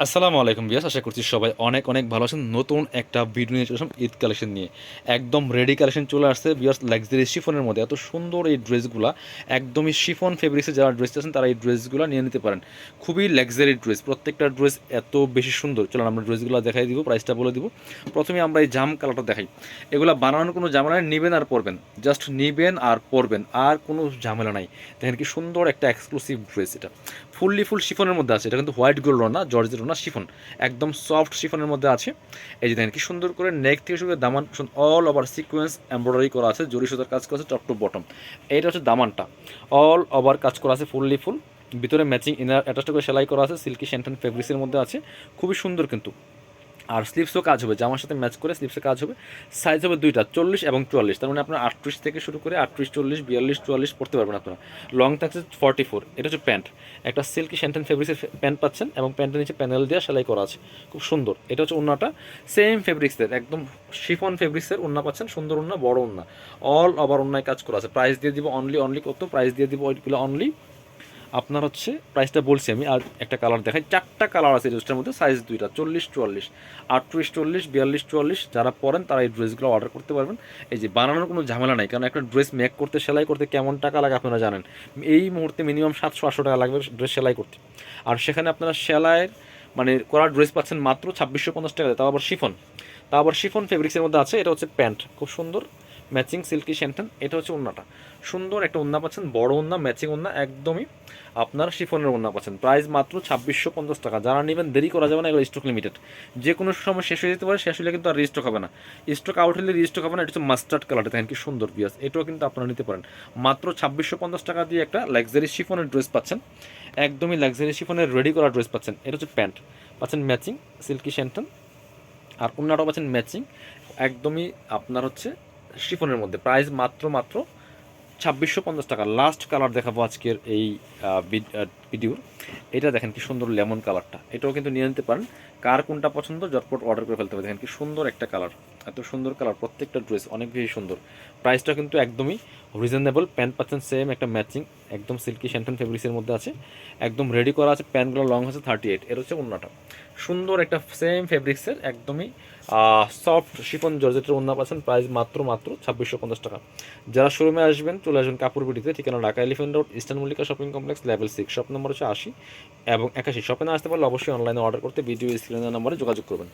আসসালামু আলাইকুম বিয়াস, আশা করছি সবাই অনেক অনেক ভালো আছেন। নতুন একটা ভিডিও নিয়ে চলে আসলাম ঈদ কালেকশন নিয়ে। একদম রেডি কালেকশন চলে আসছে বিয়াস, লাক্সারি শিফনের মধ্যে এত সুন্দর এই ড্রেসগুলো। একদমই শিফন ফেব্রিক্সে যারা ড্রেস আছেন তারা এই ড্রেসগুলো নিয়ে নিতে পারেন। খুবই লাক্সারি ড্রেস, প্রত্যেকটা ড্রেস এত বেশি সুন্দর। চলুন আমরা ড্রেসগুলো দেখাই দিব, প্রাইসটা বলে দিব। প্রথমে আমরা এই জাম কালারটা দেখাই। এগুলো বানানোর কোনো ঝামেলা নেই, নেবেন আর পরবেন, জাস্ট নেবেন আর পরবেন, আর কোনো ঝামেলা নাই। দেখেন কি সুন্দর একটা এক্সক্লুসিভ ড্রেস। এটা ফুল শিফনের মধ্যে আছে, এটা কিন্তু হোয়াইট গোল্ড না, জর্জের না, শিফন, একদম সফট শিফনের মধ্যে আছে। এই যে দেখেন কি সুন্দর করে নেক থেকে শুরু করে দামান অল ওভার সিকোয়েন্স এমব্রয়ডারি করা আছে, জরি সুতার কাজ করা আছে টপ টু বটম। এইটা হচ্ছে দামানটা, অল ওভার কাজ করা আছে ফুল। ভিতরে ম্যাচিং ইনার অ্যাটাচটা করে সেলাই করা আছে, সিল্কি শ্যান্টন ফেব্রিক্সের মধ্যে আছে, খুবই সুন্দর কিন্তু। আর স্লিপসও কাজ হবে, জামার সাথে ম্যাচ করে স্লিপসে কাজ হবে। সাইজ হবে দুইটা, 40 এবং 44। তার মানে আপনার 38 থেকে শুরু করে 38, 40, 42, 44 পড়তে পারবেন আপনারা। লং থাকছে 44। এটা হচ্ছে প্যান্ট, একটা সিল্কি শ্যান্টন ফেব্রিক্সের প্যান্ট পাচ্ছেন, এবং প্যান্টের নিচে প্যানেল দিয়ে সেলাই করা আছে, খুব সুন্দর। এটা হচ্ছে ওন্নাটা, সেম ফেব্রিক্সের, একদম শিফন ফেব্রিক্সের ওন্না পাচ্ছেন, সুন্দর ওন্না, বড় ওন্না, অল ওভার ওন্নায় কাজ করা আছে। প্রাইস দিয়ে দিব অনলি কত, প্রাইস দিয়ে দিব ওইগুলো অনলি আপনার হচ্ছে, প্রাইসটা বলছি আমি। আর একটা কালার দেখাই, চারটা কালার আছে ড্রেসটার মধ্যে, সাইজ দুইটা, 40, 44, 38, 40, 42, 44। যারা পরেন তারা এই ড্রেসগুলো অর্ডার করতে পারবেন। এই যে বানানোর কোনো ঝামেলা নাই, কারণ একটা ড্রেস মেক করতে, সেলাই করতে কেমন টাকা লাগে আপনারা জানেন। এই মুহূর্তে মিনিমাম 700-800 টাকা লাগবে ড্রেস সেলাই করতে। আর সেখানে আপনারা সেলাইয়ের মানে করা ড্রেস পাচ্ছেন মাত্র 2650 টাকা, তাও আবার শিফন ফেব্রিক্সের মধ্যে আছে। এটা হচ্ছে প্যান্ট, খুব সুন্দর ম্যাচিং সিল্কি শ্যান্টন। এটা হচ্ছে ওন্নাটা, সুন্দর একটা ওন্না পাচ্ছেন, বড় ওন্না, ম্যাচিং ওন্না, একদমই আপনার শিফনের ওন্না পাচ্ছেন। প্রাইস মাত্র 2650 টাকা। যারা নেবেন দেরি করা যাবে না, এগুলো স্টক লিমিটেড, যে কোনো সময় শেষ হয়ে যেতে পারে। শেষ হলে কিন্তু আর রিস্টক হবে না, স্টক আউট হলে রিস্টক হবে না। এটা হচ্ছে মাস্টার্ড কালারটা, দেখেন কি সুন্দর বিয়াস। এটাও কিন্তু আপনারা নিতে পারেন মাত্র 2650 টাকা দিয়ে। একটা লাক্সারি শিফনের ড্রেস পাচ্ছেন, একদমই লাক্সারি শিফনের রেডি করা ড্রেস পাচ্ছেন। এটা হচ্ছে প্যান্ট পাচ্ছেন ম্যাচিং সিল্কি শ্যান্টন, আর অন্যটাও পাচ্ছেন ম্যাচিং, একদমই আপনার হচ্ছে শিফনের মধ্যে। প্রাইস মাত্র 2650 টাকা। লাস্ট কালার দেখাবো আজকের এই ভিডিওর। এটা দেখেন কি সুন্দর লেমন কালারটা, এটাও কিন্তু নিয়ে নিতে পারেন। কার কোনটা পছন্দ ঝটপট অর্ডার করে ফেলতে হবে। দেখেন কি সুন্দর একটা কালার, এত সুন্দর কালার, প্রত্যেকটা ড্রেস অনেক বেশি সুন্দর। প্রাইসটা কিন্তু একদমই রিজনেবল। প্যান্ট পাচ্ছেন সেম একটা ম্যাচিং, একদম সিল্কি শ্যান্টন ফেব্রিক্সের মধ্যে আছে, একদম রেডি করা আছে। প্যান্টগুলো লং হচ্ছে 38। এর হচ্ছে ওন্নাটা, সুন্দর একটা সেম ফেব্রিক্সের, একদমই সফট শিফন জর্জেটের ওন্না পাচ্ছেন। প্রাইস মাত্র 2650 টাকা। যারা শোরুমে আসবেন চলে আসবেন কাপুরবিটিতে, ঠিকানা Dhaka elephant road, eastern Mallika shopping complex, level 6, shop number হচ্ছে 80 এবং 81। শপে না আসতে পারলে অবশ্যই অনলাইনে অর্ডার করতে ভিডিও স্ক্রিনের নম্বরে যোগাযোগ করবেন।